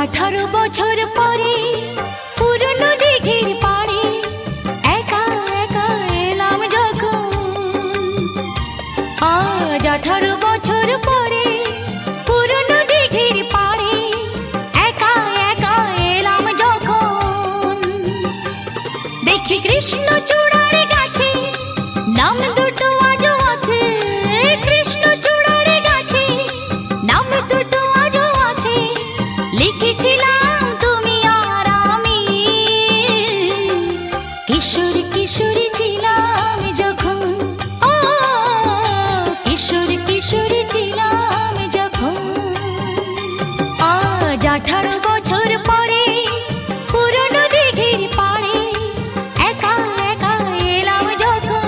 18 বছর পরে পুরনো দিঘির পাড়ে একা একা এলাম যখন। আজ 18 বছর পরে পুরনো দিঘির পাড়ে একা একা এলাম যখন। দেখি কৃষ্ণচূড়ার গাছে নাম দুটো আজও আছে, কৃষ্ণচূড়ার গাছে নাম দুটো আজও আছে। লিখেছিলাম তুমি আর আমি, কিশোর কিশোরী ছিলাম যখন। ও কিশোর কিশোরী ছিলাম যখন। আজ 18 বছর পরে পুরনো দিঘির পাড়ে একা একা এলাম যখন।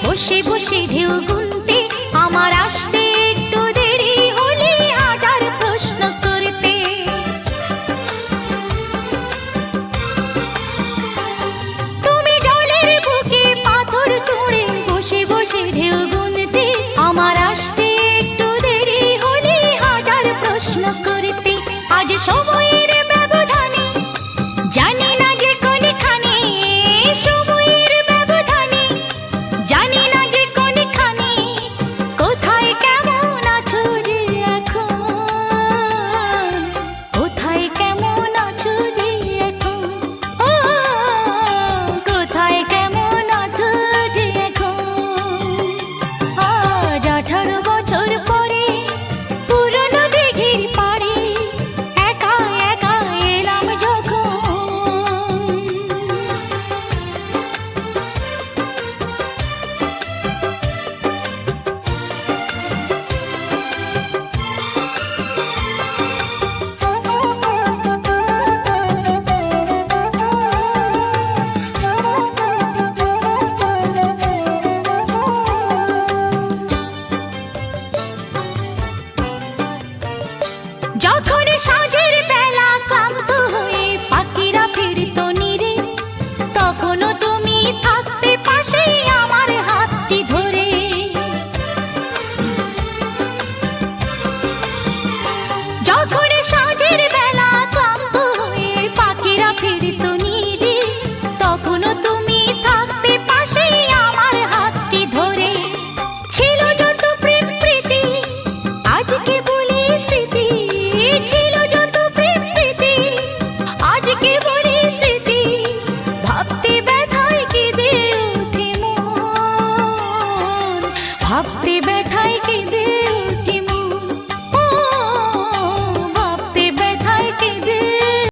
বসে বসে ঢেউ গুনতে আমার আসতে একটু দেরি হলে হাজার প্রশ্ন করতে। তুমি জলের বুকে পাথর ছুঁড়ে বসে বসে ঢেউ গুনতে আমার আসতে একটু দেরি হলে হাজার প্রশ্ন করতে। আজ সময়ের ব্যবধানে জানি না যে কোনখানে, সময়ের ব্যবধানে জানি না যে কোনখানে, কোথায় কেমন আছো যে এখন, কোথায় কেমন আছো যে এখন। ও কোথায় কেমন আছো যে এখন। আজ 18 বছর পরে পুরনো দিঘির পাড়ে একা একা এলাম যখন। যখন সাঁঝের বেলা ক্লান্ত হয়ে পাখিরা ফিরত নীরে, তখনও তুমি থাকতে পাশে আমার হাতটি ধরে। যখন সাঁঝের বেলা ক্লান্ত হয়ে পাখিরা ফিরত নীরে, তখনও তুমি থাকতে পাশে আমার হাতটি ধরে। ছিল যত প্রেম প্রীতি আজকে বলি স্মৃতি, ছিল যত প্রেম প্রীতি আজকে বলি স্মৃতি। ভাবতে ব্যথায় কেঁদে ওঠে মন, ভাবতে ব্যথায় কেঁদে